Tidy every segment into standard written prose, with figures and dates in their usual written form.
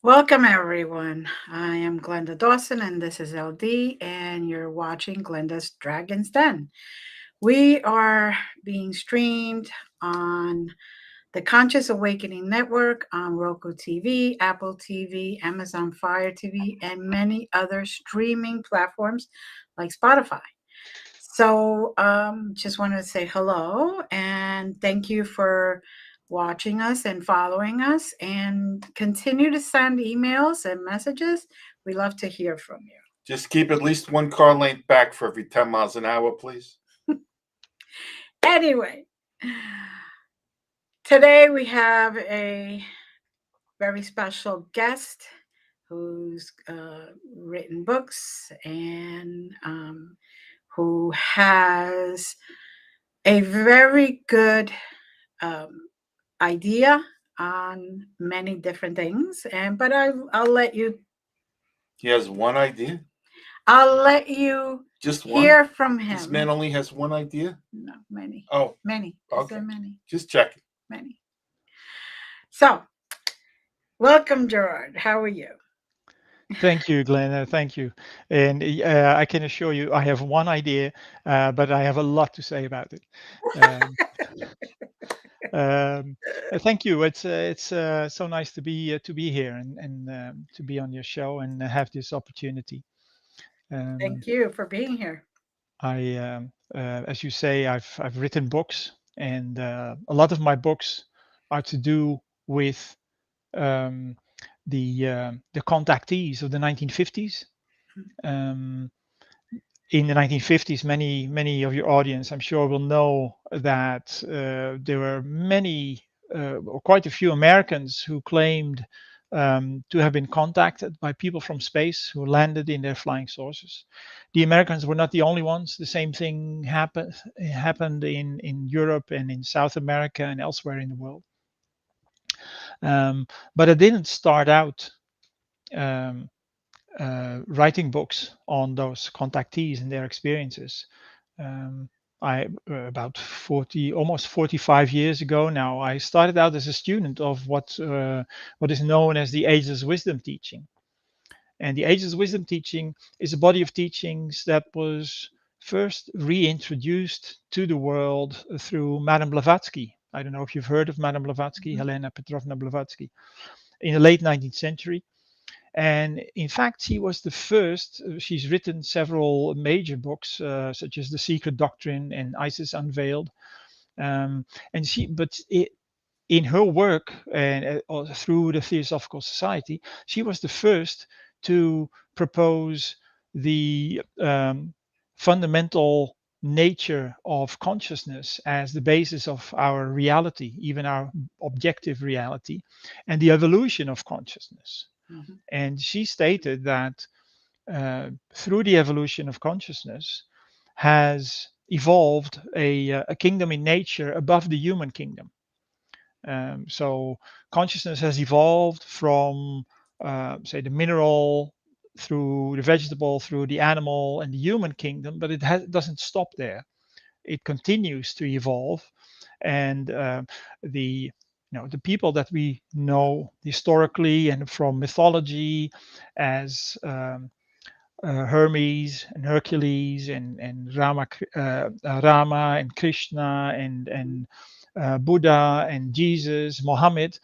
Welcome, everyone. I am Glenda Dawson, and this is LD, and you're watching Glenda's Dragon's Den. We are being streamed on the Conscious Awakening Network on Roku TV, Apple TV, Amazon Fire TV, and many other streaming platforms like Spotify. So, just wanted to say hello and thank you for watching us and following us, and continue to send emails and messages. We love to hear from you. Just keep at least one car length back for every 10 miles an hour, please. Anyway, today we have a very special guest who's written books and who has a very good um, idea on many different things. I'll let you. He has one idea? I'll let you Just one? hear from him. This man only has one idea? No, many. Oh. Many. Okay. Many. Just checking. Many. So, welcome, Gerard. How are you? Thank you, Glenda. Thank you. And I can assure you, I have one idea, but I have a lot to say about it. Um, Thank you. It's so nice to be here and to be on your show and have this opportunity. Thank you for being here. As you say, I've written books, and a lot of my books are to do with um, the contactees of the 1950s. Um, in the 1950s, many of your audience, I'm sure, will know that there were many, or quite a few Americans who claimed to have been contacted by people from space who landed in their flying saucers. The Americans were not the only ones. The same thing happened in Europe and in South America and elsewhere in the world. But I didn't start out um, writing books on those contactees and their experiences. I about 40, almost 45 years ago now, I started out as a student of what is known as the Ageless Wisdom teaching. And the Ageless Wisdom teaching is a body of teachings that was first reintroduced to the world through Madame Blavatsky. I don't know if you've heard of Madame Blavatsky, Helena Petrovna Blavatsky, in the late 19th century. And in fact, she was the first. She's written several major books, such as The Secret Doctrine and Isis Unveiled. And she, but it, in her work and through the Theosophical Society, she was the first to propose the fundamental nature of consciousness as the basis of our reality, even our objective reality, and the evolution of consciousness. Mhm. And she stated that through the evolution of consciousness has evolved a kingdom in nature above the human kingdom. So consciousness has evolved from, say, the mineral through the vegetable, through the animal and the human kingdom, but doesn't stop there. It continues to evolve, and the the people that we know historically and from mythology as Hermes and Hercules and Rama and Krishna and Buddha and Jesus, Mohammed,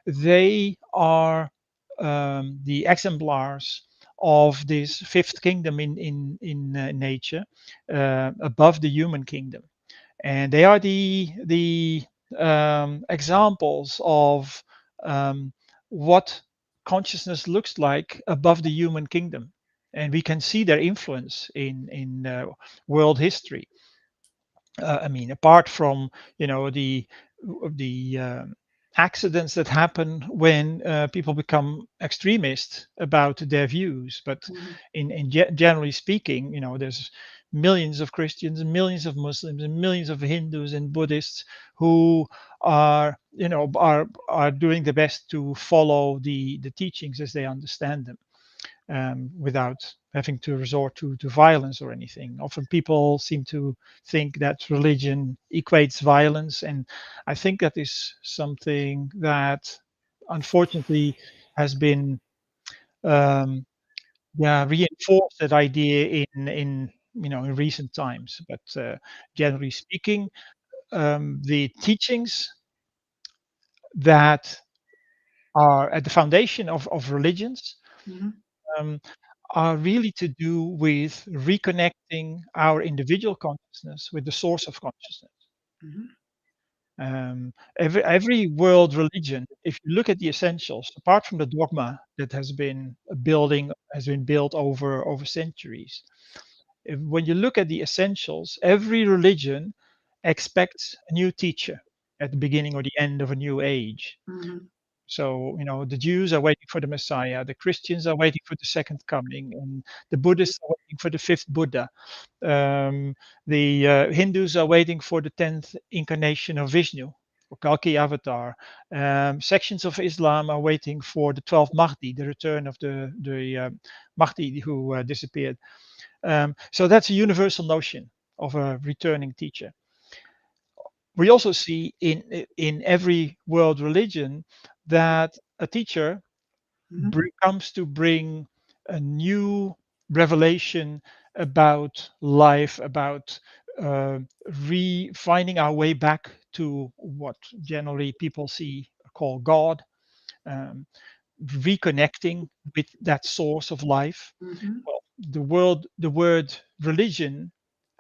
they are the exemplars of this fifth kingdom in nature, above the human kingdom, and they are the examples of what consciousness looks like above the human kingdom, and we can see their influence in world history. I mean, apart from the accidents that happen when people become extremist about their views, but Mhm. generally speaking, there's millions of Christians and millions of Muslims and millions of Hindus and Buddhists who are doing the best to follow the teachings as they understand them, without having to resort to violence or anything. Often people seem to think that religion equates violence, and I think that is something that, unfortunately, has been reinforced that idea in in recent times. But generally speaking, the teachings that are at the foundation of religions Mhm. um, are really to do with reconnecting our individual consciousness with the source of consciousness. Mhm. Every world religion, if you look at the essentials, apart from the dogma that has been built over centuries, when you look at the essentials, every religion expects a new teacher at the beginning or the end of a new age. Mhm. So, the Jews are waiting for the Messiah, the Christians are waiting for the second coming, and the Buddhists are waiting for the fifth Buddha. Um, the Hindus are waiting for the 10th incarnation of Vishnu, or Kalki avatar. Sections of Islam are waiting for the 12th Mahdi, the return of the Mahdi who disappeared. So that's a universal notion of a returning teacher. We also see in every world religion that a teacher Mhm. comes to bring a new revelation about life, about uh, finding our way back to what generally people call God, um, reconnecting with that source of life. Mhm. Well, the word religion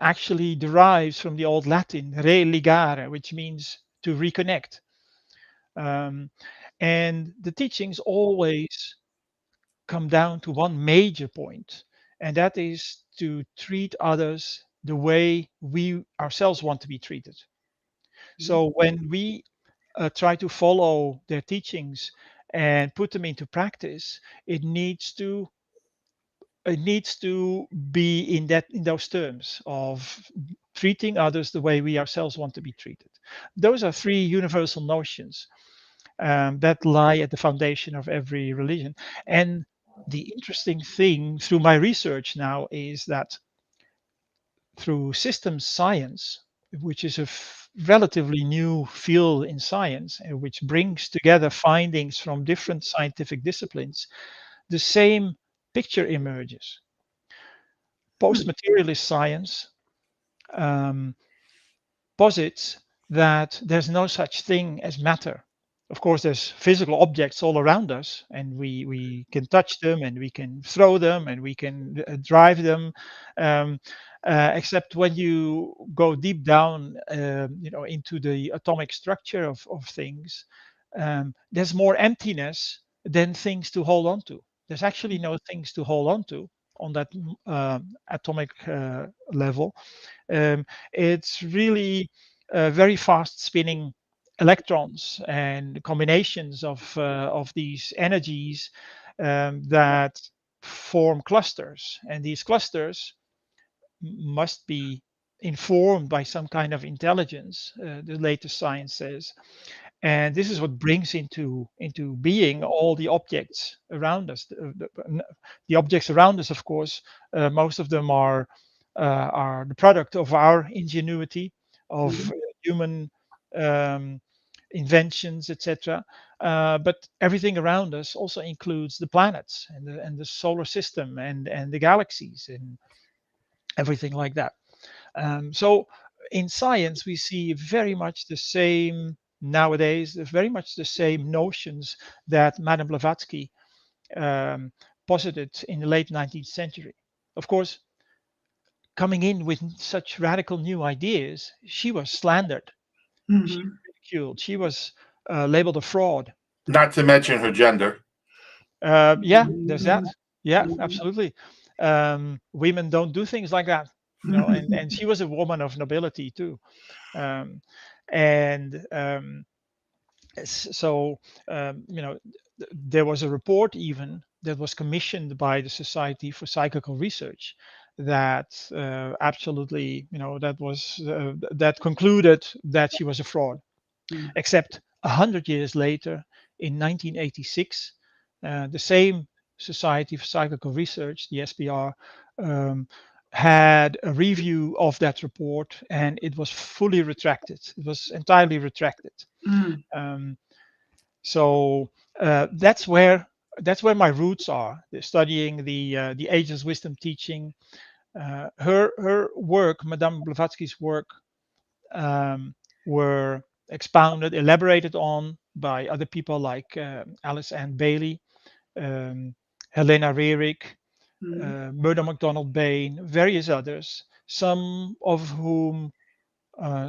actually derives from the old Latin religare, which means to reconnect. Um, and the teachings always come down to one major point, and that is to treat others the way we ourselves want to be treated. Mhm. So when we try to follow their teachings and put them into practice, it needs to be in those terms of treating others the way we ourselves want to be treated. Those are three universal notions that lie at the foundation of every religion. And the interesting thing through my research now is that through systems science, which is a relatively new field in science, which brings together findings from different scientific disciplines, the same picture emerges. Hmm. Post-materialist science um, posits that there's no such thing as matter. Of course, there's physical objects all around us, and we can touch them, and we can throw them, and we can drive them. Um, except when you go deep down, into the atomic structure of things, there's more emptiness than things to hold on to. There's actually no things to hold on to on that atomic level. It's really very fast spinning electrons and combinations of these energies that form clusters, and these clusters must be informed by some kind of intelligence. The latest science says, and this is what brings into being all the objects around us. The objects around us, of course, most of them are the product of our ingenuity, of Mhm. human um, inventions, etc. But everything around us also includes the planets and the solar system and the galaxies and everything like that. So in science, we see very much the same nowadays, very much the same notions that Madame Blavatsky um, posited in the late 19th century. Of course, coming in with such radical new ideas, she was slandered, she Mhm. was ridiculed, she was labeled a fraud. Not to mention her gender. Yeah, there's Mhm. that. Yeah, Mhm. absolutely. Women don't do things like that, and she was a woman of nobility too. Um, and so there was a report even that was commissioned by the Society for Psychical Research that absolutely that concluded that she was a fraud, Mhm. except 100 years later in 1986 the same Society for Psychical Research, the SPR, um, had a review of that report, and it was fully retracted. It was entirely retracted. Mhm. Um, so that's where that's where my roots are. Studying the ageless wisdom teaching. Her work, Madame Blavatsky's work, um, were expounded, elaborated on by other people like Alice Ann Bailey, um, Helena Rearick, Mhm. Murdo MacDonald Bain, various others, some of whom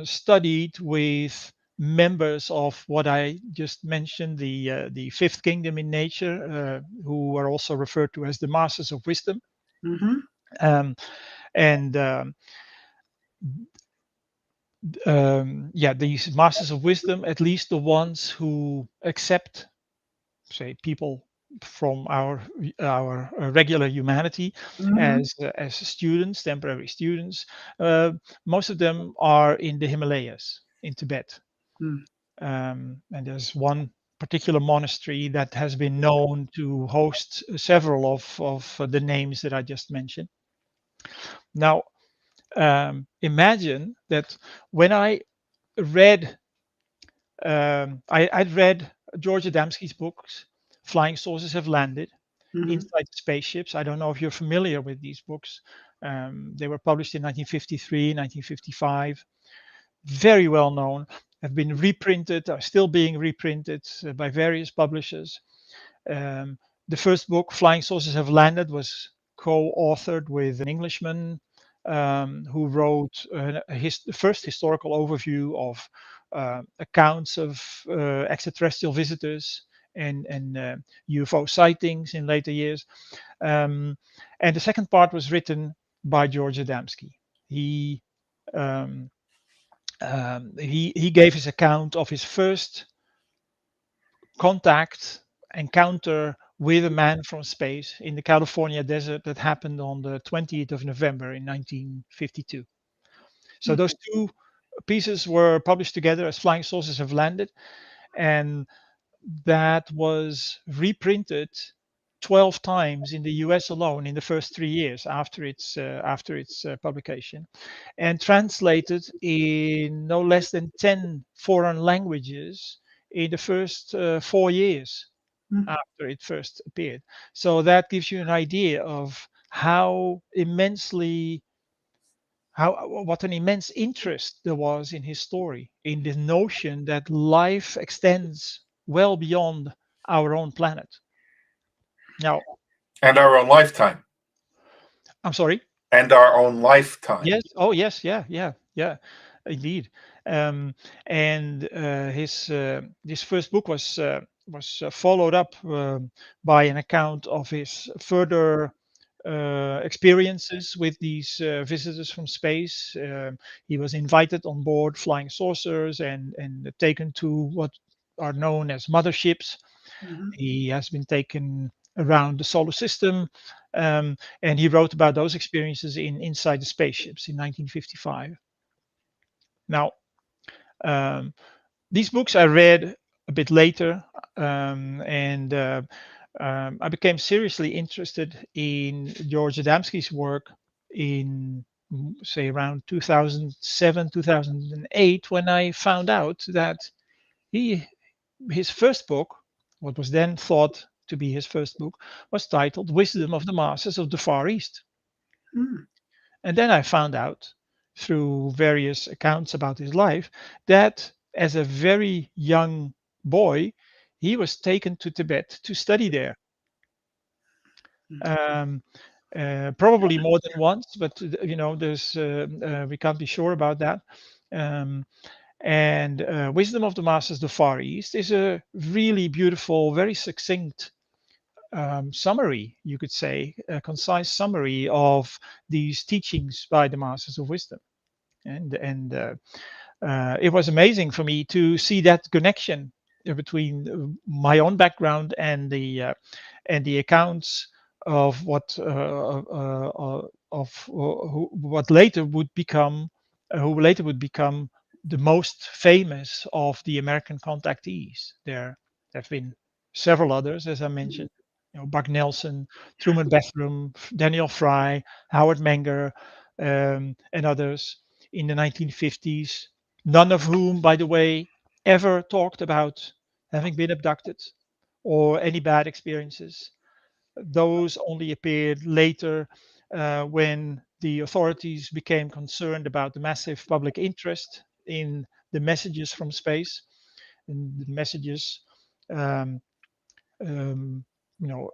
studied with members of what I just mentioned, the fifth kingdom in nature, who are also referred to as the masters of wisdom. Mhm. Um, and Yeah, these masters of wisdom, at least the ones who accept, say, people from our regular humanity Mhm. as students, temporary students. Uh, Most of them are in the Himalayas, in Tibet, Mm. and there's one particular monastery that has been known to host several of the names that I just mentioned. Now, imagine that when I read I'd read George Adamski's books. Flying Saucers Have Landed, Mhm. Inside Spaceships. I don't know if you're familiar with these books. They were published in 1953, 1955. Very well known. Have been reprinted, are still being reprinted by various publishers. Um, the first book, Flying Saucers Have Landed, was co-authored with an Englishman who wrote the first historical overview of accounts of extraterrestrial visitors and UFO sightings in later years. Um, and the second part was written by George Adamski. He um, he gave his account of his first contact encounter with a man from space in the California desert that happened on the 20th of November in 1952. So Mm. those two pieces were published together as Flying Saucers Have Landed, and that was reprinted 12 times in the US alone in the first 3 years after its publication, and translated in no less than 10 foreign languages in the first 4 years Mm. after it first appeared. So that gives you an idea of how immensely how what an immense interest there was in his story, in the notion that life extends well beyond our own planet. Now, And our own lifetime. I'm sorry. And our own lifetime. Yes. Oh, yes. Yeah. Yeah. Yeah. Indeed. Um, and his first book was followed up by an account of his further experiences with these visitors from space. He was invited on board flying saucers and taken to what are known as motherships. Mhm. He has been taken around the solar system, and he wrote about those experiences in Inside the Spaceships in 1955. Now, um, these books I read a bit later, and I became seriously interested in George Adamski's work in, say, around 2007, 2008, when I found out that he his first book, what was then thought to be his first book, was titled Wisdom of the Masters of the Far East. Mm. And then I found out through various accounts about his life that as a very young boy, he was taken to Tibet to study there. Mm. Um, Probably more than once, but there's we can't be sure about that. Um, and Wisdom of the Masters, the Far East, is a really beautiful, very succinct summary, you could say, a concise summary of these teachings by the Masters of Wisdom. And it was amazing for me to see that connection between my own background and the accounts of what later would become who later would become the most famous of the American contactees. There have been several others, as I mentioned. Buck Nelson, Truman Bethrum, Daniel Fry, Howard Menger, and others in the 1950s, none of whom, by the way, ever talked about having been abducted or any bad experiences. Those only appeared later when the authorities became concerned about the massive public interest in the messages from space, and the messages, um, um, you know,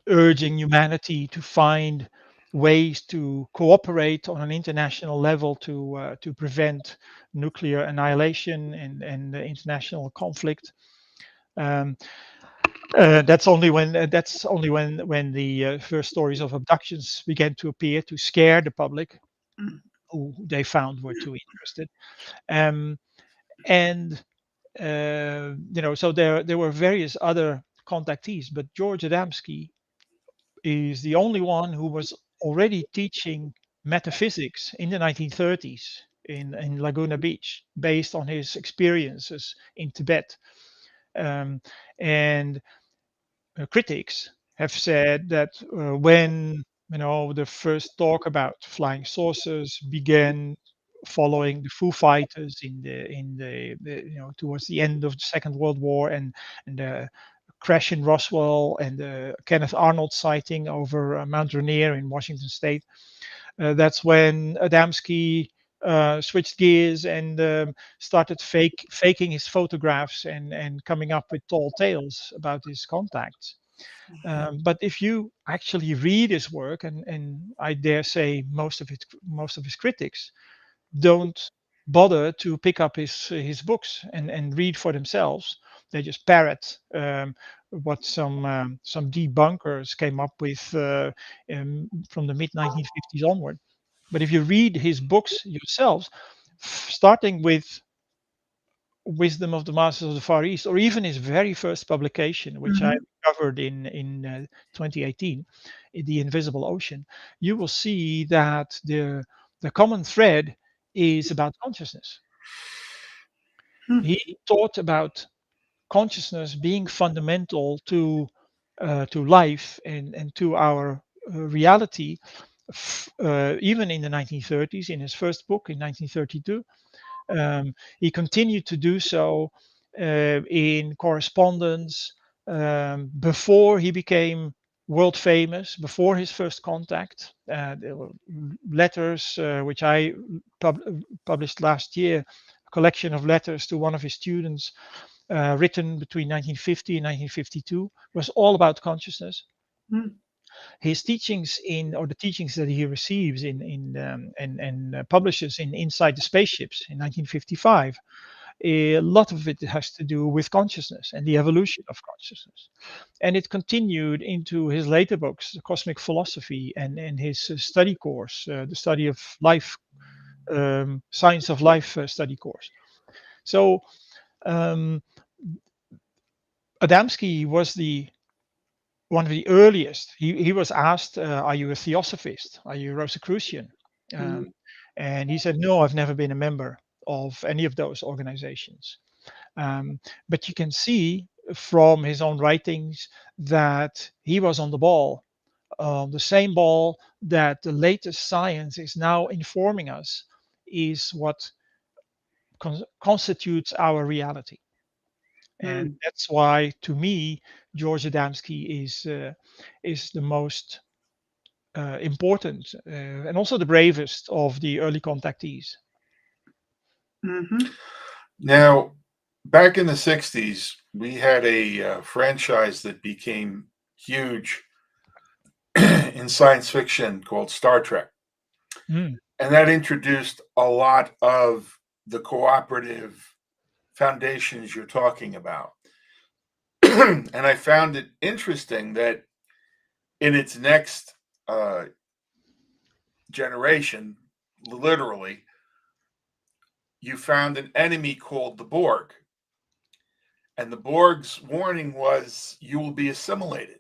urging humanity to find ways to cooperate on an international level to prevent nuclear annihilation and international conflict. Um, that's only when the first stories of abductions began to appear to scare the public, Mm. who they found were too interested. Um, and so there were various other contactees, but George Adamski is the only one who was already teaching metaphysics in the 1930s in Laguna Beach, based on his experiences in Tibet. Um, and critics have said that when the first talk about flying saucers began following the Foo Fighters in the towards the end of the Second World War, and the crash in Roswell, and the Kenneth Arnold sighting over Mount Rainier in Washington State, that's when Adamski switched gears and started faking his photographs and coming up with tall tales about his contacts. But if you actually read his work, and I dare say most of his critics don't bother to pick up his books and read for themselves. They just parrot what some debunkers came up with from the mid 1950s onward. But if you read his books yourselves, starting with Wisdom of the Masters of the Far East, or even his very first publication, which I Mhm. covered in 2018, in The Invisible Ocean, you will see that the common thread is about consciousness. Hmm. He taught about consciousness being fundamental to life and to our reality, even in the 1930s, in his first book in 1932. He continued to do so in correspondence before he became world famous, before his first contact. There were letters which I published last year, a collection of letters to one of his students, written between 1950 and 1952, was all about consciousness. Mm. His teachings or the teachings that he receives and publishes in Inside the Spaceships in 1955, a lot of it has to do with consciousness and the evolution of consciousness. And it continued into his later books, The Cosmic Philosophy, and his study course, the study of life, science of life study course. So um, Adamski was the one of the earliest. He was asked, "Are you a Theosophist? Are you a Rosicrucian?" Um, Mm. and he said, "No, I've never been a member of any of those organizations." But you can see from his own writings that he was on the ball, the same ball that the latest science is now informing us is what constitutes our reality. And Mm. that's why, to me, George Adamski is the most important and also the bravest of the early contactees. Mhm. Now, back in the 60s, we had a franchise that became huge in science fiction called Star Trek. Mm, And that introduced a lot of the cooperative foundations you're talking about. And I found it interesting that in its next uh, generation, literally, you found an enemy called the Borg. And the Borg's warning was, you will be assimilated.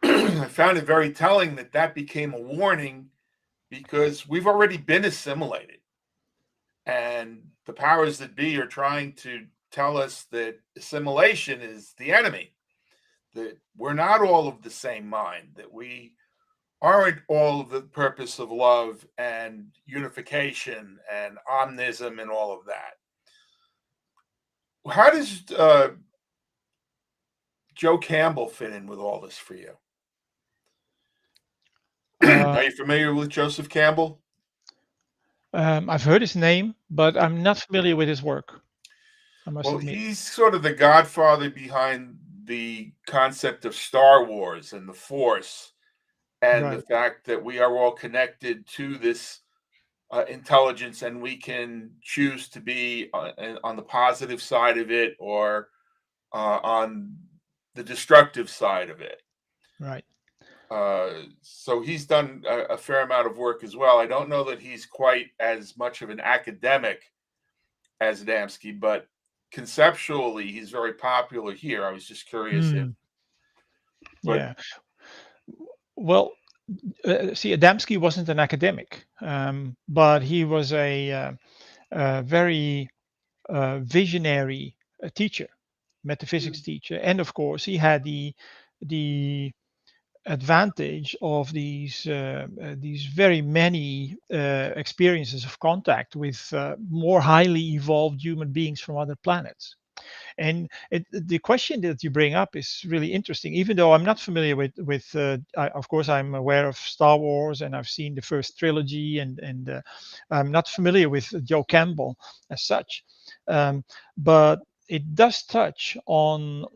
I found it very telling that that became a warning because we've already been assimilated. And the powers that be are trying to tell us that assimilation is the enemy, that we're not all of the same mind, that we aren't all the purpose of love and unification and omnism and all of that. How does Joe Campbell fit in with all this for you? Uh, Are you familiar with Joseph Campbell? I've heard his name, but I'm not familiar with his work. I must Well, admit. he's sort of the godfather behind the concept of Star Wars and the Force, and the Right, fact that we are all connected to this intelligence, and we can choose to be on the positive side of it or on the destructive side of it. right. So he's done a fair amount of work as well. I don't know that he's quite as much of an academic as Adamski, but conceptually he's very popular here. I was just curious if, Hmm. but Yeah. Well, see, Adamski wasn't an academic, but he was a very visionary teacher, metaphysics Mm, teacher, and of course he had the advantage of these very many experiences of contact with more highly evolved human beings from other planets. And the question that you bring up is really interesting. Even though I'm not familiar of course, I'm aware of Star Wars and I've seen the first trilogy, and I'm not familiar with Joe Campbell as such, um, but it does touch on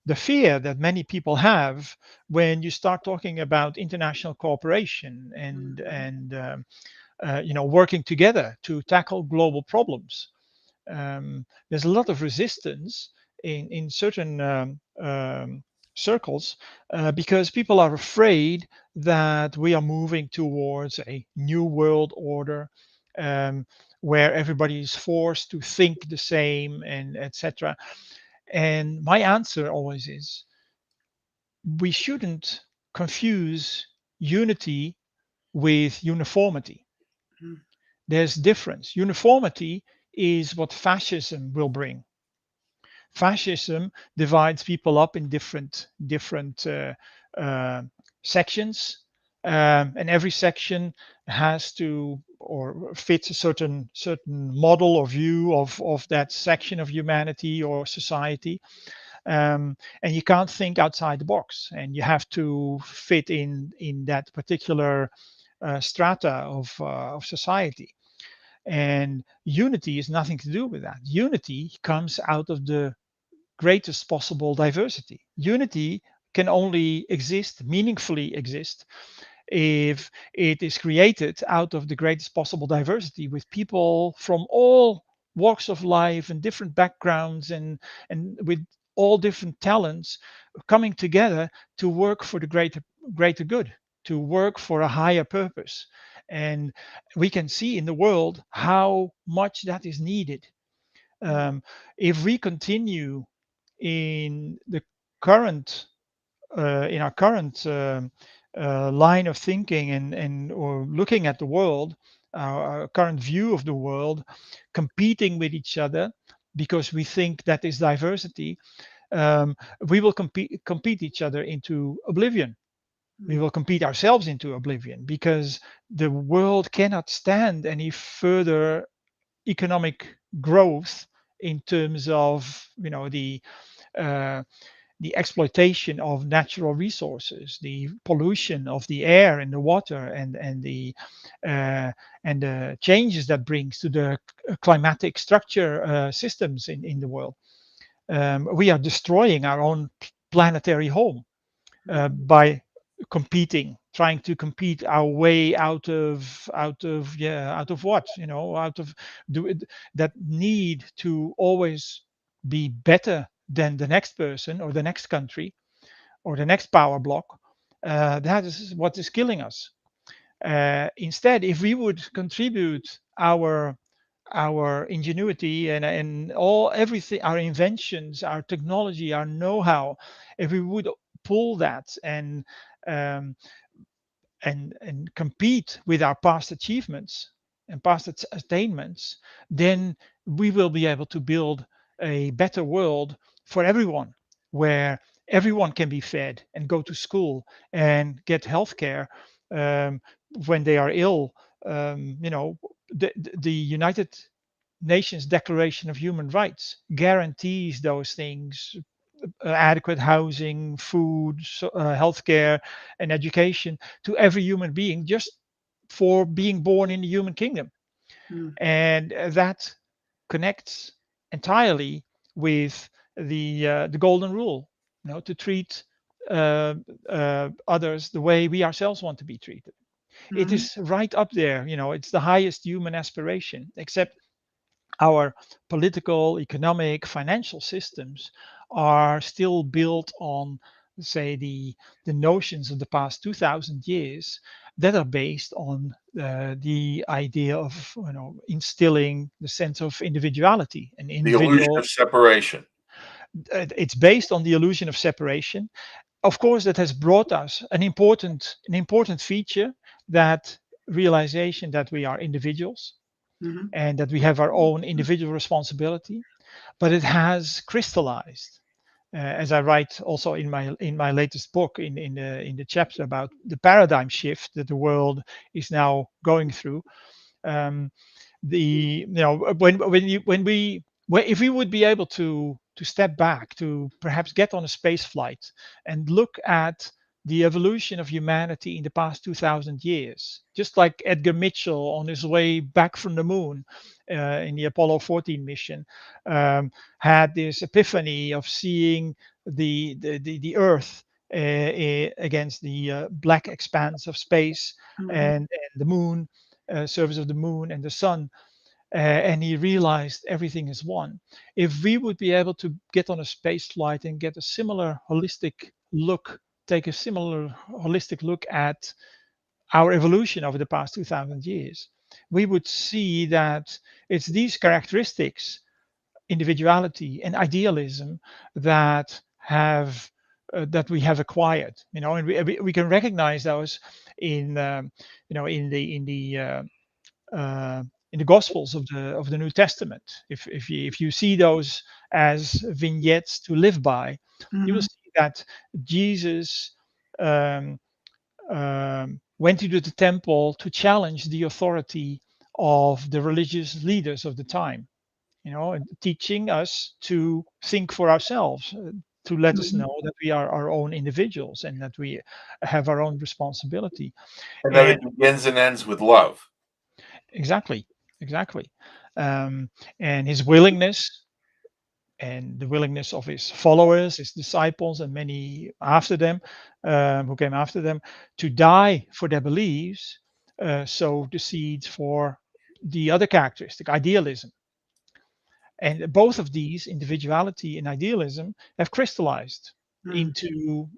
the fear that many people have when you start talking about international cooperation mhm, and working together to tackle global problems. There's a lot of resistance in certain circles because people are afraid that we are moving towards a new world order, um, where everybody is forced to think the same and etc. And my answer always is we shouldn't confuse unity with uniformity. mm, There's difference. Uniformity is what fascism will bring. Fascism divides people up in different uh, sections, and every section has to or fits a certain model or view of that section of humanity or society, and you can't think outside the box, and you have to fit in that particular strata of society. And unity is nothing to do with that. Unity comes out of the greatest possible diversity. Unity can only exist, meaningfully exist, if it is created out of the greatest possible diversity with people from all walks of life and different backgrounds and with all different talents coming together to work for the greater good, to work for a higher purpose. And we can see in the world how much that is needed. mm, um, if we continue in the current in our current line of thinking and or looking at the world, our current view of the world, competing with each other because we think that is diversity, um, we will compete each other into oblivion. We mm, will compete ourselves into oblivion because the world cannot stand any further economic growth in terms of uh, the exploitation of natural resources, the pollution of the air and the water, uh, and the changes that brings to the climatic structure systems in the world. We are destroying our own planetary home mhm, by competing, trying to compete our way out of what, out of do it, that need to always be better than the next person or the next country or the next power block. That is what is killing us. Instead, if we would contribute our ingenuity and all everything, our inventions, our technology, our know-how, if we would pull that um, and compete with our past achievements and past attainments, then we will be able to build a better world for everyone, where everyone can be fed and go to school and get health care um, when they are ill. The United Nations Declaration of Human Rights guarantees those things adequate housing, food, healthcare, and education to every human being just for being born in the human kingdom. Mm. And that connects entirely with the golden rule, to treat uh, others the way we ourselves want to be treated. It Mhm. is right up there. It's the highest human aspiration. Except our political, economic, financial systems are still built on, say, the notions of the past 2,000 years that are based on the idea of instilling the sense of individuality. An The illusion individual, of separation. it's based on the illusion of separation. Of course, that has brought us an important feature, that realization that we are individuals Mhm. and that we have our own individual responsibility, but it has crystallized, as I write also in my latest book, in the chapter about the paradigm shift that the world is now going through. Um, the you know when if we would be able to step back, to perhaps get on a space flight and look at the evolution of humanity in the past 2,000 years, just like Edgar Mitchell on his way back from the moon in the Apollo 14 mission, had this epiphany of seeing the Earth against the black expanse of space, Mhm. and the moon, surface of the moon and the sun, and he realized everything is one. If we would be able to get on a space flight and get a similar holistic look, take a similar holistic look at our evolution over the past 2,000 years, we would see that it's these characteristics, individuality and idealism, that we have acquired, and we can recognize those in uh, in the Gospels of the New Testament. If you see those as vignettes to live by, you will Mhm. see that Jesus um, went into the temple to challenge the authority of the religious leaders of the time. And teaching us to think for ourselves, to let us Mhm. know that we are our own individuals and that we have our own responsibility. And that And it begins and ends with love. exactly, exactly. Um, and his willingness, and the willingness of his followers, his disciples, and many after them, who came after them, to die for their beliefs, sowed the seeds for the other characteristic, idealism. And both of these, individuality and idealism, have crystallized Mm. into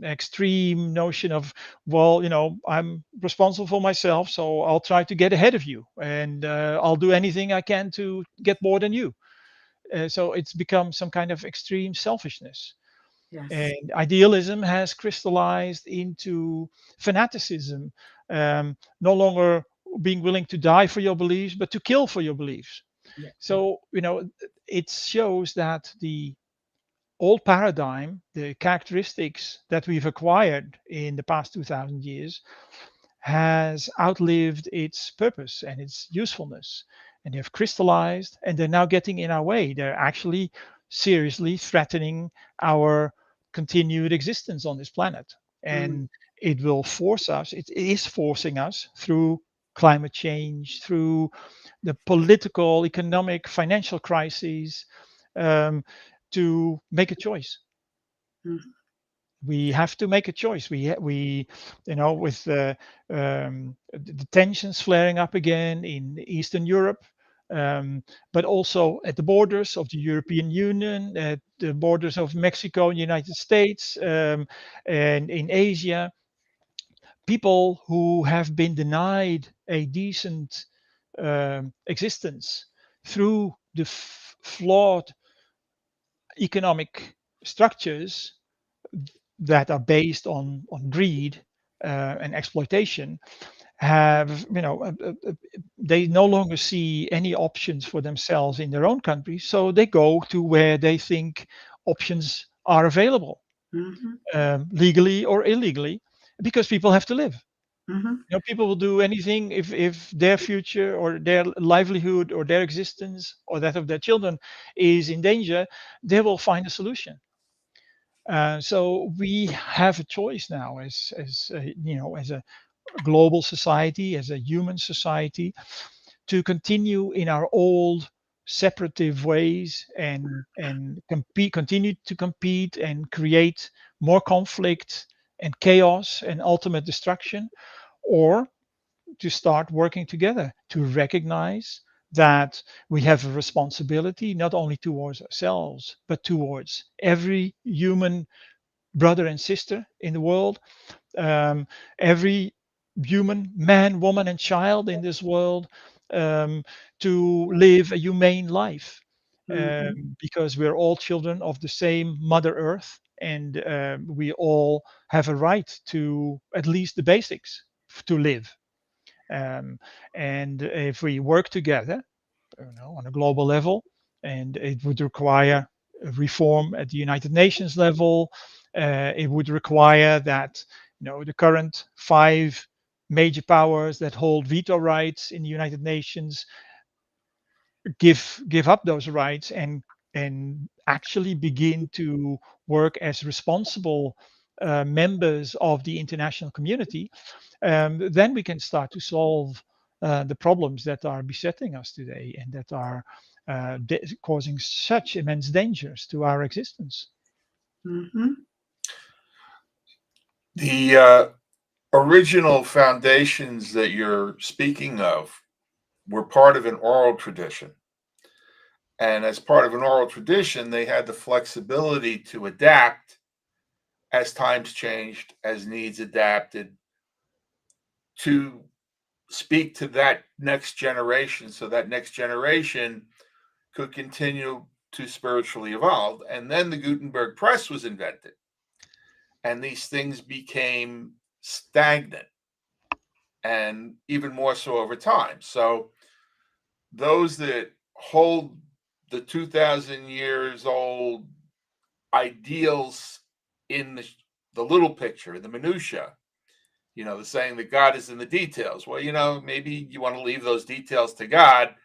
extreme notion of, well, I'm responsible for myself, so I'll try to get ahead of you, and I'll do anything I can to get more than you. So it's become some kind of extreme selfishness. Yes. And idealism has crystallized into fanaticism, no longer being willing to die for your beliefs, but to kill for your beliefs. Yeah. So, it shows that the old paradigm, the characteristics that we've acquired in the past 2,000 years, has outlived its purpose and its usefulness. And they have crystallized, and they're now getting in our way. They're actually seriously threatening our continued existence on this planet. Mm. And it is forcing us through climate change, through the political, economic, financial crises, um, to make a choice. Mm. We have to make a choice. With the tensions flaring up again in Eastern Europe, but also at the borders of the European Union, at the borders of Mexico and the United States, and in Asia, people who have been denied a decent existence through the flawed economic structures that are based on greed and exploitation, have they no longer see any options for themselves in their own country, so they go to where they think options are available, Mhm. legally or illegally, because people have to live. Mhm. People will do anything if their future or their livelihood or their existence or that of their children is in danger. They will find a solution. So we have a choice now, as a global society, as a human society, to continue in our old separative ways and compete, continue to compete and create more conflict and chaos and ultimate destruction, or to start working together to recognize that we have a responsibility not only towards ourselves but towards every human brother and sister in the world, um, every human man, woman, and child in this world, um, to live a humane life, Mhm. because we're all children of the same Mother Earth, and we all have a right to at least the basics to live. Um, and if we work together, on a global level, and it would require reform at the United Nations level. It would require that the current five major powers that hold veto rights in the United Nations give up those rights and actually begin to work as responsible members of the international community. Then we can start to solve the problems that are besetting us today and that are causing such immense dangers to our existence. Mhm. The original foundations that you're speaking of were part of an oral tradition. And as part of an oral tradition, they had the flexibility to adapt as times changed, as needs adapted, to speak to that next generation so that next generation could continue to spiritually evolve. And then the Gutenberg press was invented, and these things became stagnant and even more so over time. So those that hold the 2,000 years old ideals in the little picture, the minutia, the saying that God is in the details. Well, maybe you want to leave those details to God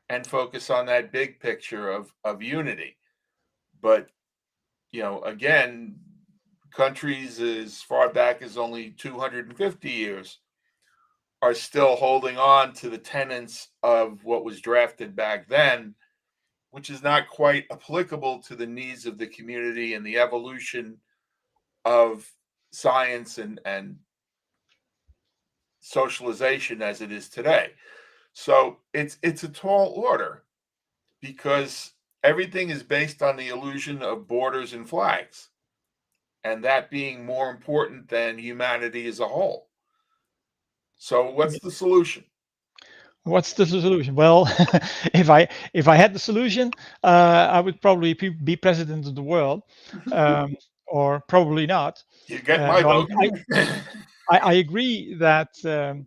and focus on that big picture of unity. But, again, countries as far back as only 250 years are still holding on to the tenets of what was drafted back then, which is not quite applicable to the needs of the community and the evolution of science and socialization as it is today. So it's a tall order because everything is based on the illusion of borders and flags, and that being more important than humanity as a whole. So what's the solution? What's the solution? Well, if I had the solution, I would probably be president of the world, um, or probably not. You get my No, vote. I agree that um,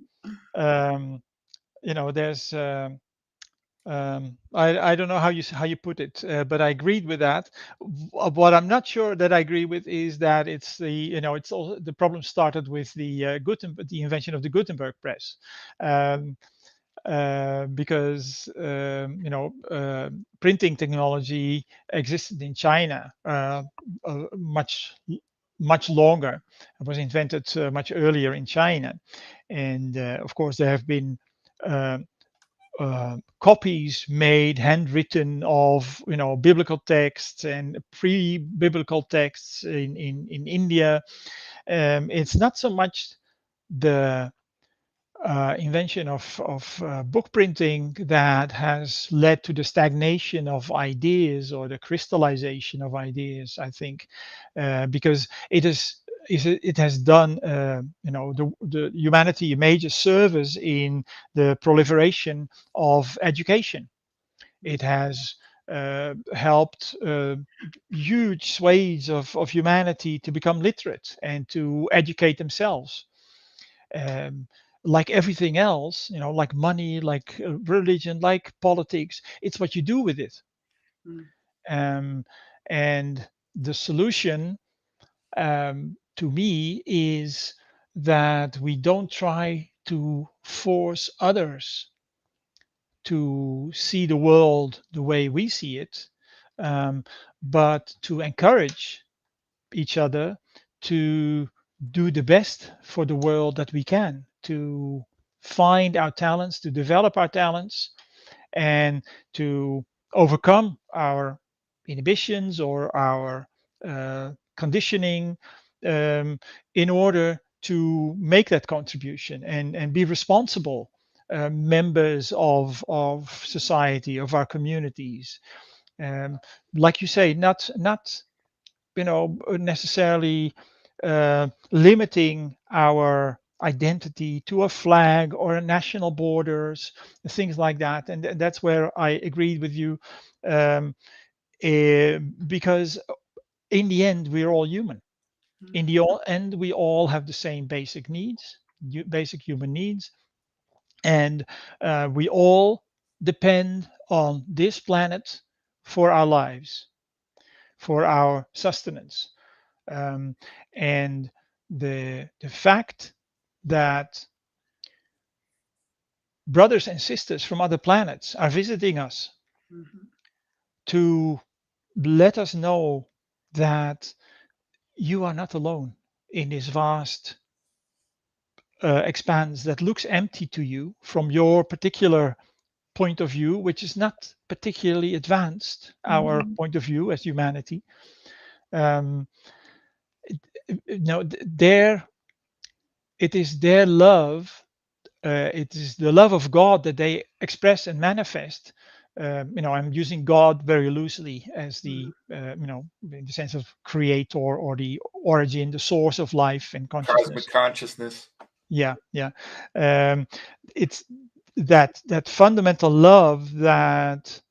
there's I don't know how you put it, but I agreed with that. What I'm not sure that I agree with is that it's also the problem started with the invention of the Gutenberg press. Um, because printing technology existed in China much longer. It was invented much earlier in China, and of course there have been uh, copies made, handwritten, of biblical texts and pre-biblical texts in India. It's not so much the invention of book printing that has led to the stagnation of ideas or the crystallization of ideas, I think, because it has done the humanity a major service in the proliferation of education. It has helped huge swathes of humanity to become literate and to educate themselves. um, like everything else, like money, like religion, like politics, it's what you do with it. Mm. Um, and the solution, to me, is that we don't try to force others to see the world the way we see it, but to encourage each other to do the best for the world that we can, to find our talents, to develop our talents, and to overcome our inhibitions or our conditioning, um, in order to make that contribution and be responsible members of society, of our communities. Um, like you say, not necessarily limiting our identity to a flag or a national borders, things like that. And that's where I agreed with you, um, because in the end we're all human. In the end we all have the same basic needs, basic human needs, and we all depend on this planet for our lives, for our sustenance. um, and the fact that brothers and sisters from other planets are visiting us Mhm. to let us know that you are not alone in this vast expanse that looks empty to you from your particular point of view, which is not particularly advanced, our Mhm. point of view as humanity. Um, no, their it is their love, it is the love of God that they express and manifest. I'm using God very loosely as Mhm. in the sense of creator or the origin, the source of life and Cosmic consciousness. consciousness. Yeah, yeah. Um, it's that fundamental love that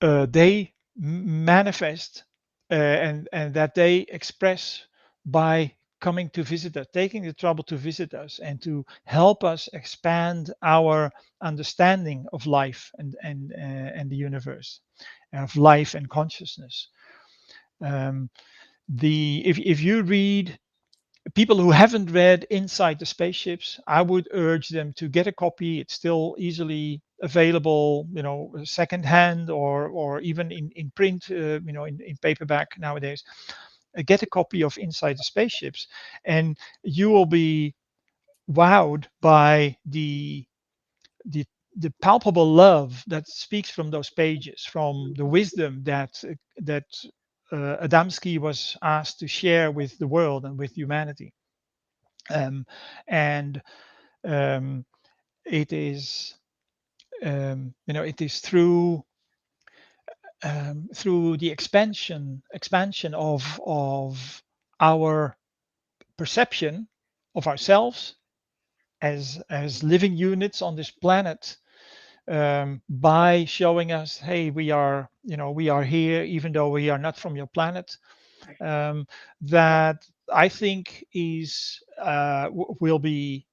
they manifest, and that they express by coming to visit us, taking the trouble to visit us, and to help us expand our understanding of life and the universe, of life and consciousness. Um, the if you read, people who haven't read Inside the Spaceships, I would urge them to get a copy. It's still easily available, secondhand or even in print, in paperback nowadays. Get a copy of Inside the Spaceships, and you will be wowed by the the palpable love that speaks from those pages, from the wisdom that Adamski was asked to share with the world and with humanity. And um, it is it is through the expansion of our perception of ourselves as living units on this planet, by showing us, hey, we are here even though we are not from your planet, Right. that I think will be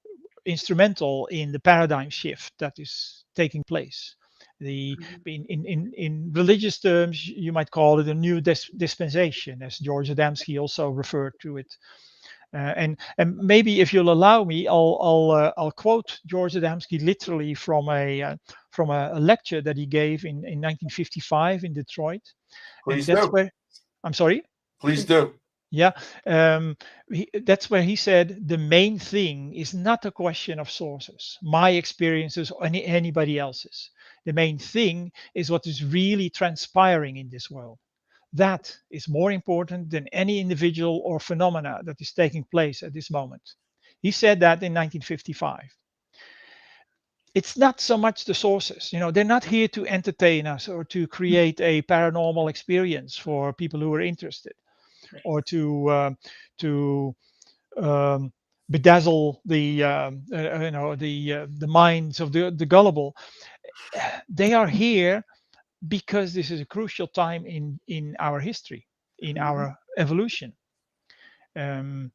instrumental in the paradigm shift that is taking place. The Mhm. in religious terms, you might call it a new dispensation, as George Adamski also referred to it. And maybe if you'll allow me, I'll quote George Adamski literally from a lecture that he gave in 1955 in Detroit, and Please that's do. where, I'm sorry. Please do. Yeah, that's where he said the main thing is not a question of sources, my experiences, or anybody else's. The main thing is what is really transpiring in this world. That is more important than any individual or phenomena that is taking place at this moment. He said that in 1955. It's not so much the sources, they're not here to entertain us or to create a paranormal experience for people who are interested, Right. or to um, bedazzle the minds of the gullible. They are here because this is a crucial time in our history, in Mhm. our evolution, um,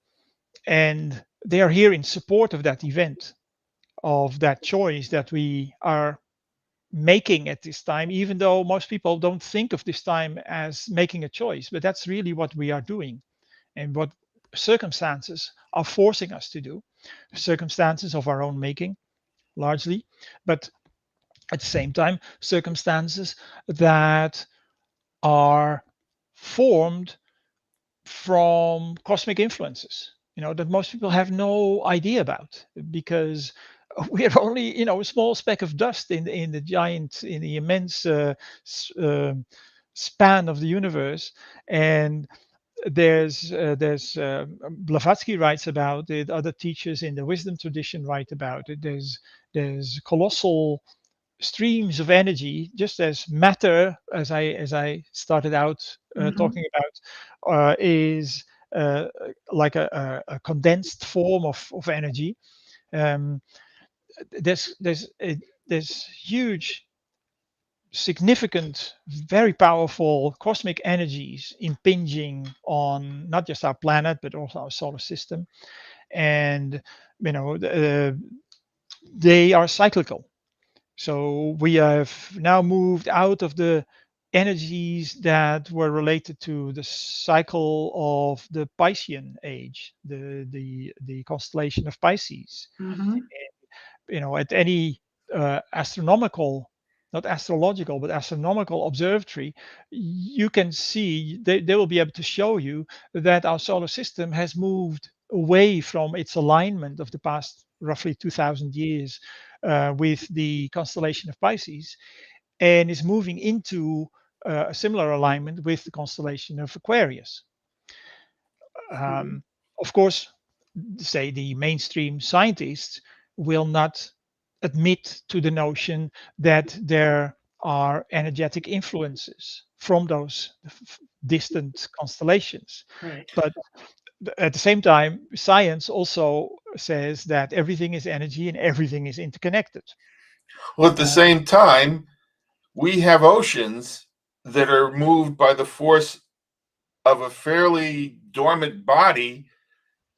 and they are here in support of that event, of that choice that we are making at this time, even though most people don't think of this time as making a choice, but that's really what we are doing, and what circumstances are forcing us to do, circumstances of our own making largely, but at the same time circumstances that are formed from cosmic influences, that most people have no idea about, because we're only, a small speck of dust in the immense span of the universe. And there's Blavatsky writes about it. Other teachers in the wisdom tradition write about it. There's colossal streams of energy, just as matter, as I started out Mhm. talking about, is like a condensed form of energy. Um, there's huge, significant, very powerful cosmic energies impinging on not just our planet but also our solar system, and they are cyclical. So we have now moved out of the energies that were related to the cycle of the Piscean age, the constellation of Pisces. Mhm. At any astronomical, not astrological, but astronomical observatory, you can see they will be able to show you that our solar system has moved away from its alignment of the past roughly 2000 years with the constellation of Pisces, and is moving into a similar alignment with the constellation of Aquarius. Mhm. Um, of course, say the mainstream scientists will not admit to the notion that there are energetic influences from those distant constellations. Right. But at the same time, science also says that everything is energy and everything is interconnected. Well, at the Uh, same time, we have oceans that are moved by the force of a fairly dormant body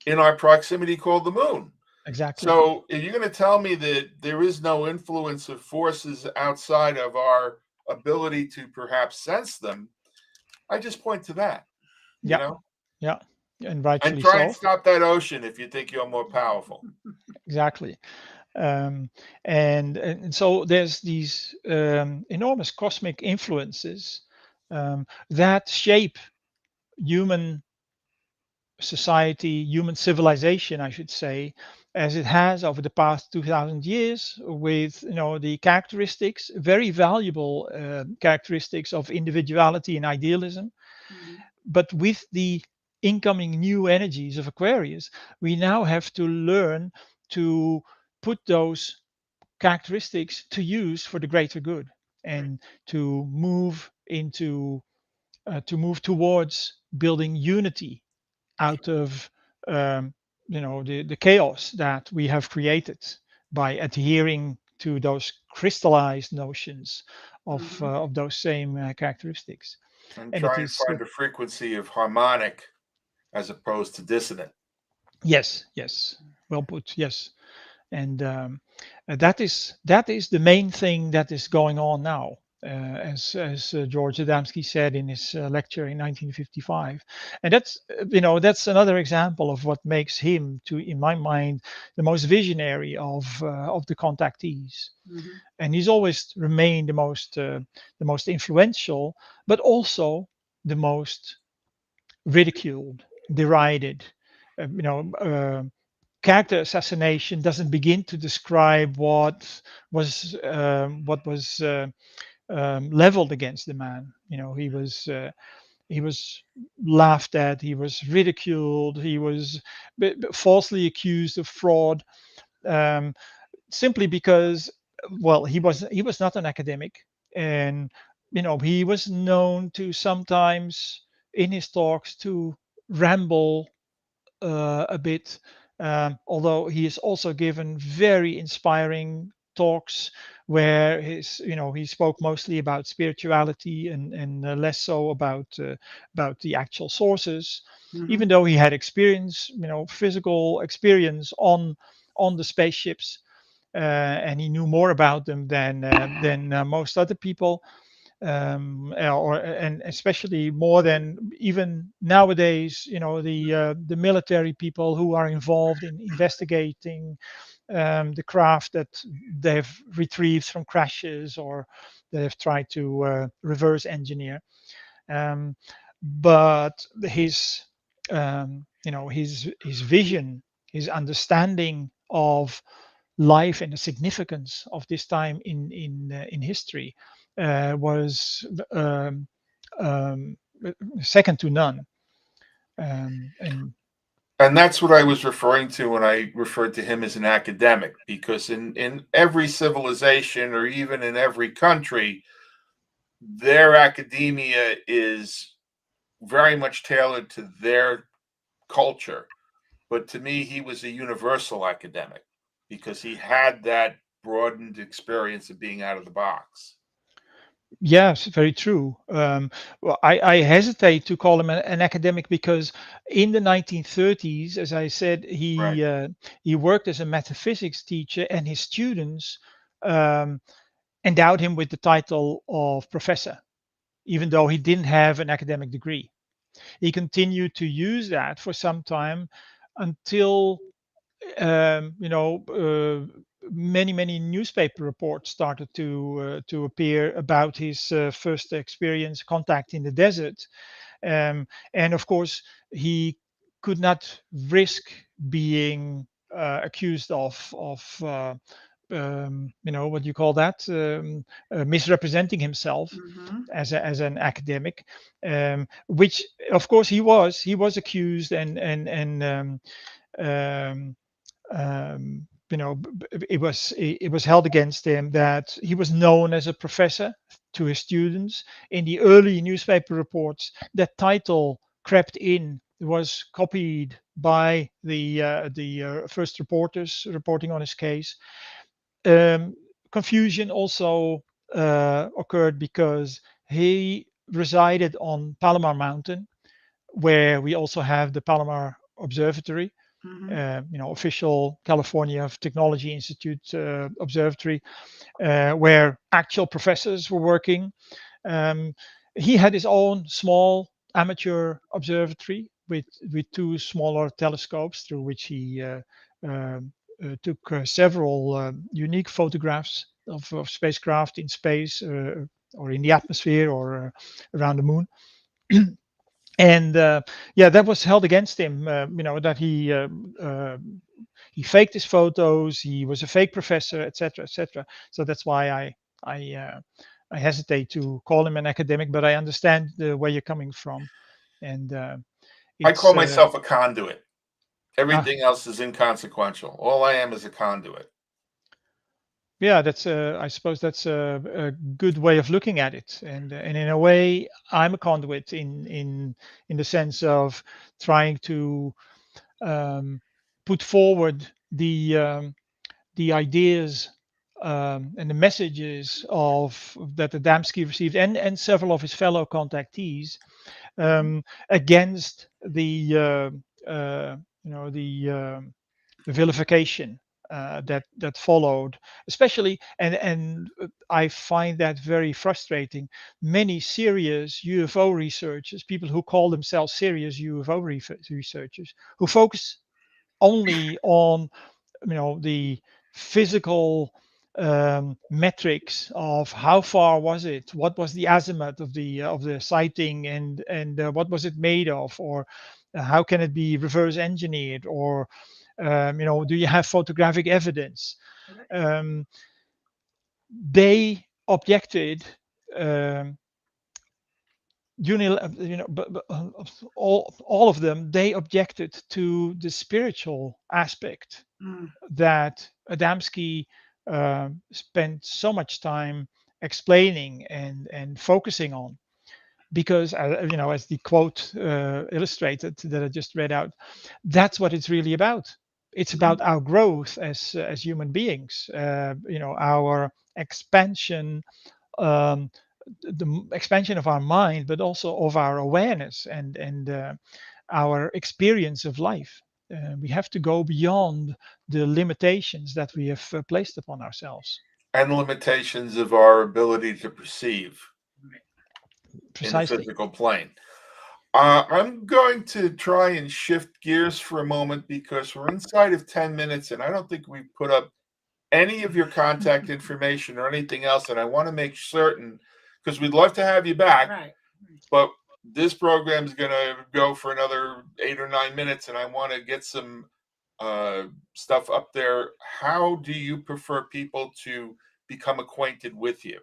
in our proximity called the moon. exactly. So, if you're going to tell me that there is no influence of forces outside of our ability to perhaps sense them, I just point to that, you Yeah, know, yeah, and and rightfully try and so. stop that ocean if you think you're more powerful. Exactly. Um, and so there's these enormous cosmic influences that shape human society, human civilization, I should say, as it has over the past 2000 years, with the characteristics, very valuable characteristics of individuality and idealism. Mhm. But with the incoming new energies of Aquarius, we now have to learn to put those characteristics to use for the greater good, Right. and to move into to move towards building unity out of the chaos that we have created by adhering to those crystallized notions Mhm. of those same characteristics. And And it try and is find a frequency of harmonic as opposed to dissonant. yes, yes, well put, yes. And that is the main thing that is going on now, as George Adamski said in his lecture in 1955. And that's another example of what makes him, to in my mind, the most visionary of the contactees. Mhm. And he's always remained the most influential, but also the most ridiculed, derided. Character assassination doesn't begin to describe what was leveled against the man. He was laughed at, he was ridiculed, he was falsely accused of fraud, um, simply because, well, he was not an academic, and he was known to sometimes in his talks to ramble a bit, although he has also given very inspiring talks where he spoke mostly about spirituality, and less so about the actual sources, even Mhm. though he had experience, physical experience on the spaceships, and he knew more about them than most other people, and especially more than even nowadays, the military people who are involved in investigating the craft that they've retrieved from crashes, or they have tried to reverse engineer. Um, but his his vision, his understanding of life and the significance of this time in history was um, second to none. And And that's what I was referring to when I referred to him as an academic, because in every civilization or even in every country, their academia is very much tailored to their culture. But to me, he was a universal academic because he had that broadened experience of being out of the box. yes, very true. Well, I hesitate to call him an academic because in the 1930s, as I said, Right. he worked as a metaphysics teacher, and his students um, endowed him with the title of professor, even though he didn't have an academic degree. He continued to use that for some time until many newspaper reports started to appear about his first experience contact in the desert, and of course he could not risk being accused of what you call that, misrepresenting himself Mm-hmm. as an academic, which of course he was accused and um, it was held against him that he was known as a professor to his students. In the early newspaper reports, that title crept in. It was copied by the first reporters reporting on his case. Um, Confusion also occurred because he resided on Palomar Mountain, where we also have the Palomar Observatory, Mm-hmm. official California Technology Institute observatory, where actual professors were working. Um, he had his own small amateur observatory with two smaller telescopes through which he took several unique photographs of spacecraft in space or in the atmosphere or around the moon. And yeah, that was held against him. That he faked his photos. He was a fake professor, etc., etc. So that's why I uh, I hesitate to call him an academic, but I understand where you're coming from, and I call it's myself a conduit. ah, Everything else is inconsequential. All I am is a conduit. yeah, that's I suppose that's a good way of looking at it, and in a way, I'm a conduit in the sense of trying to um, put forward the ideas and the messages of that Adamski received and several of his fellow contactees Mm-hmm. against the vilification that followed, especially and I find that very frustrating. Many serious UFO researchers, people who call themselves serious UFO researchers, who focus only on the physical metrics of how far was it, what was the azimuth of the sighting, and what was it made of, or how can it be reverse engineered, or do you have photographic evidence? Right. um, they objected, um, all of them, they objected to the spiritual aspect Mm. that Adamski spent so much time explaining and focusing on, because as the quote illustrated that I just read out, that's what it's really about. It's Mm-hmm. about our growth as human beings, our expansion, um, the expansion of our mind, but also of our awareness and our experience of life. We have to go beyond the limitations that we have placed upon ourselves. And limitations of our ability to perceive Right. in the Precisely. physical plane. I'm going to try and shift gears for a moment because we're inside of 10 minutes and I don't think we've put up any of your contact information or anything else. And I want to make certain, because we'd love to have you back, Right. but this program is going to go for another 8 or 9 minutes, and I want to get some stuff up there. How do you prefer people to become acquainted with you?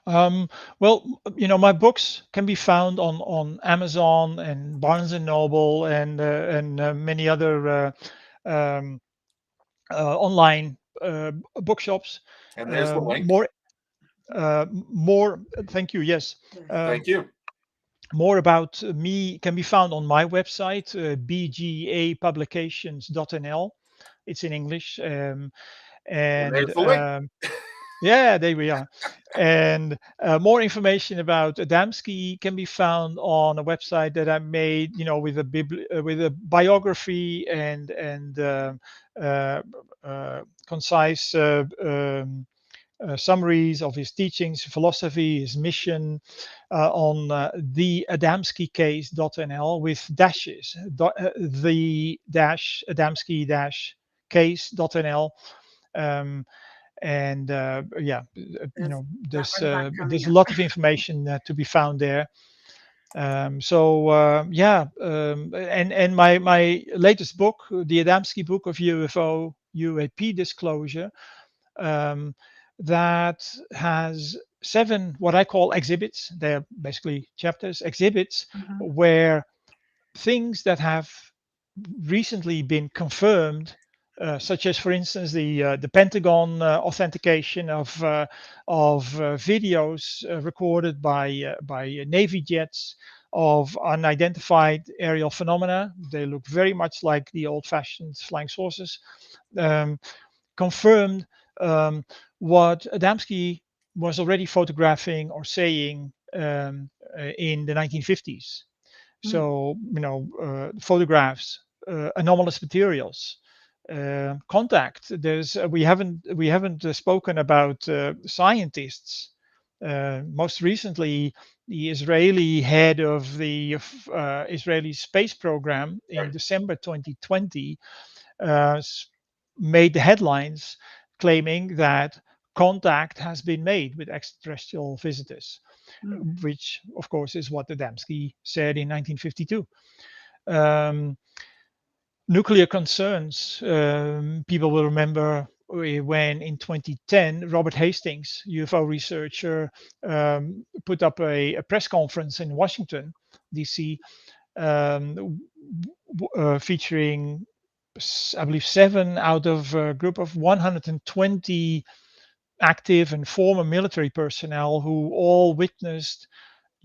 Well, my books can be found on Amazon and Barnes and Noble and many other um, online bookshops. And there's the link. More, more. Thank you. Yes. Yes. Thank you. More about me can be found on my website, bgapublications.nl. It's in English, And and there's the link. yeah, there we are. And more information about Adamski can be found on a website that I made, with a biography and uh, concise summaries of his teachings, philosophy, his mission on the adamskicase.nl with dashes, the dash Adamski dash case.nl. Um, and yeah, There's that there's one's not coming a up. lot of information to be found there. So yeah, and my latest book, the Adamski book of UFO UAP disclosure, um, that has 7 what I call exhibits. They're basically chapters, exhibits, Mhm. where things that have recently been confirmed, such as, for instance, the Pentagon authentication of videos recorded by Navy jets of unidentified aerial phenomena. They look very much like the old-fashioned flying saucers. Um, confirmed um, what Adamski was already photographing or saying in the 1950s. Mm. So, photographs, anomalous materials, contact. We haven't spoken about scientists. Most recently, the Israeli head of the Israeli space program in Right. December 2020 uh, made the headlines claiming that contact has been made with extraterrestrial visitors, Mm. which, of course, is what Adamski said in 1952. Um, nuclear concerns. People will remember when in 2010, Robert Hastings, UFO researcher, put up a press conference in Washington, D.C., featuring, I believe, 7 out of a group of 120 active and former military personnel who all witnessed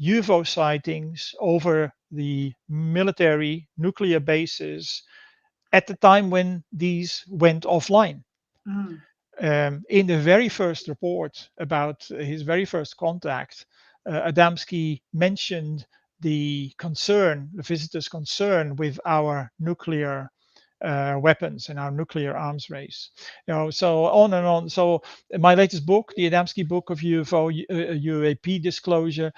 UFO sightings over the military nuclear bases at the time when these went offline. Mm. In the very first report about his very first contact, Adamski mentioned the visitors' concern with our nuclear weapons and our nuclear arms race. So on and on. So my latest book, the Adamski book of UFO UAP disclosure,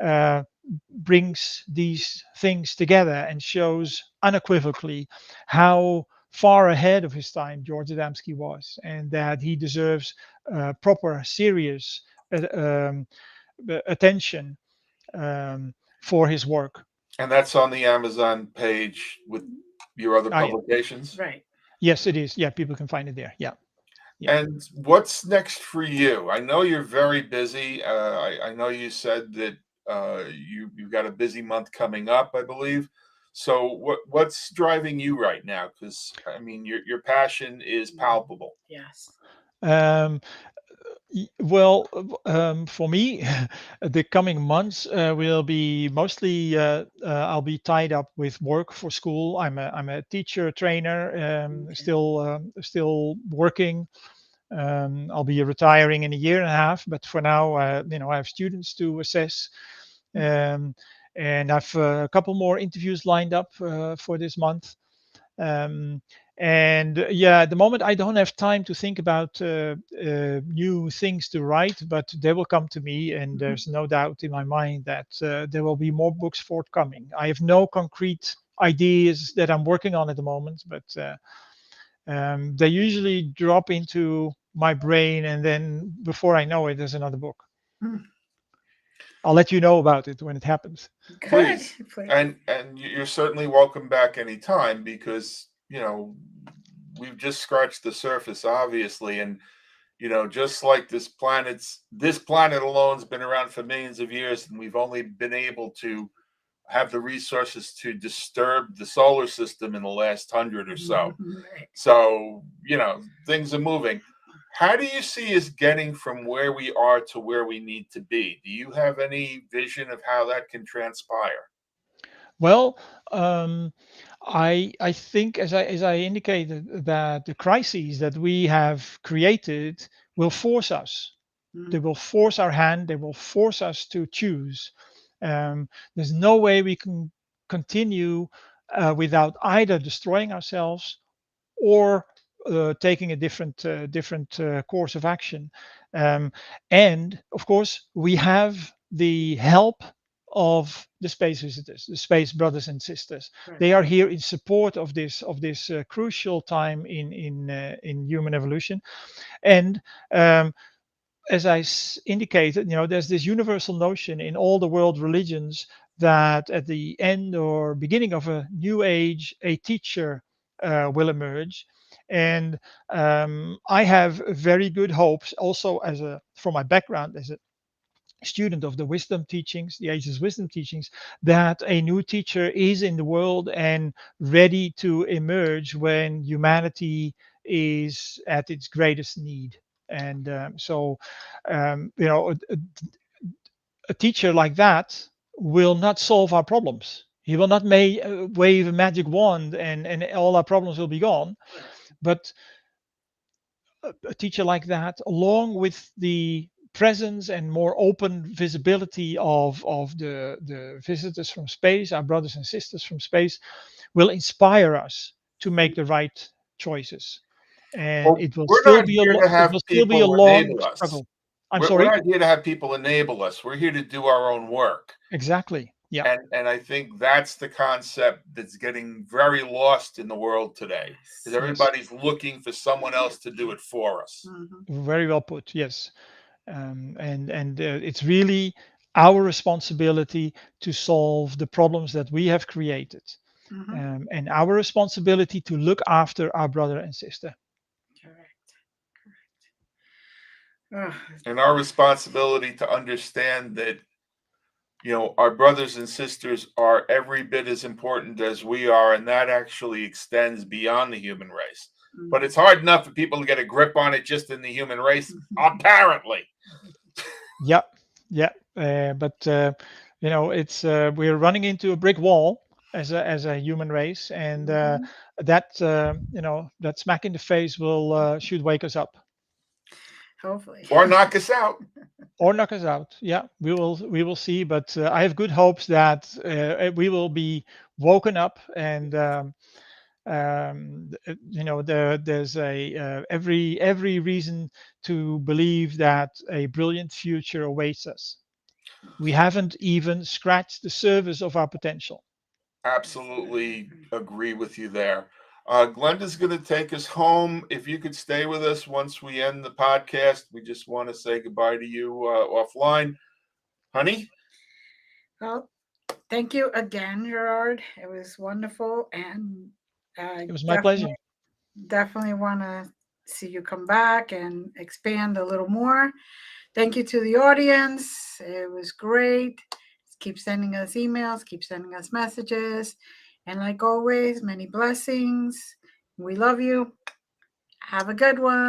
uh, brings these things together and shows unequivocally how far ahead of his time George Adamski was, and that he deserves proper, serious uh, um, attention for his work. And that's on the Amazon page with your other Ah, yeah. publications. Right. Yes, it is. Yeah, people can find it there. Yeah. Yeah. And what's next for you? I know you're very busy. I know you said that you've got a busy month coming up, I believe. So what's driving you right now? Because I mean, your passion is palpable. Yes. Um, well, for me, the coming months will be mostly I'll be tied up with work for school. I'm a teacher trainer, Okay. still working. I'll be retiring in a year and a half, but for now, I have students to assess, um, and I've a couple more interviews lined up for this month. Um, and yeah, at the moment, I don't have time to think about new things to write, but they will come to me, and Mhm. there's no doubt in my mind that there will be more books forthcoming. I have no concrete ideas that I'm working on at the moment, but they usually drop into my brain, and then before I know it, there's another book. Mm. I'll let you know about it when it happens. Good. Please. Please. And you're certainly welcome back anytime, because we've just scratched the surface, obviously. And just like this planet alone's been around for millions of years, and we've only been able to have the resources to disturb the solar system in the last 100 or so. Right. So, things are moving. How do you see us getting from where we are to where we need to be? Do you have any vision of how that can transpire? Well, um, I think, as I indicated, that the crises that we have created will force us. They Mm, will force our hand. They will force us to choose. There's no way we can continue without either destroying ourselves or taking a different course of action. Um, and of course, we have the help of the space visitors, the space brothers and sisters. right. They are here in support of this crucial time in human evolution. And as I indicated, there's this universal notion in all the world religions that at the end or beginning of a new age, a teacher will emerge. And I have very good hopes, also from my background as a student of the wisdom teachings, the ages wisdom teachings, that a new teacher is in the world and ready to emerge when humanity is at its greatest need. And so, a teacher like that will not solve our problems. He will not wave a magic wand and all our problems will be gone. Right. But a teacher like that, along with the presence and more open visibility of the visitors from space, our brothers and sisters from space, will inspire us to make the right choices. And Well, we're not here to it will have still be a people long enable us. struggle. I'm We're sorry. not here to have people enable us. We're here to do our own work. Exactly. Yeah. And I think that's the concept that's getting very lost in the world today, is Yes. Yes. everybody's looking for someone else to do it for us. Hmm. Very well put. Yes. And it's really our responsibility to solve the problems that we have created, Hmm. and our responsibility to look after our brother and sister. Correct. Oh, And our responsibility to understand that, our brothers and sisters are every bit as important as we are, and that actually extends beyond the human race. But it's hard enough for people to get a grip on it just in the human race, apparently. Yeah, yeah. But it's we're running into a brick wall as a human race, and Mhm. that smack in the face will should wake us up Hopefully. Or knock us out. or knock us out. Yeah, we will see. But I have good hopes that we will be woken up, and there's every reason to believe that a brilliant future awaits us. We haven't even scratched the surface of our potential. Absolutely agree with you there. Glenda's going to take us home. If you could stay with us once we end the podcast, we just want to say goodbye to you offline. Honey? Well, thank you again, Gerard. It was wonderful, and I It was my pleasure. definitely want to see you come back and expand a little more. Thank you to the audience. It was great. Keep sending us emails, keep sending us messages. And like always, many blessings. We love you. Have a good one.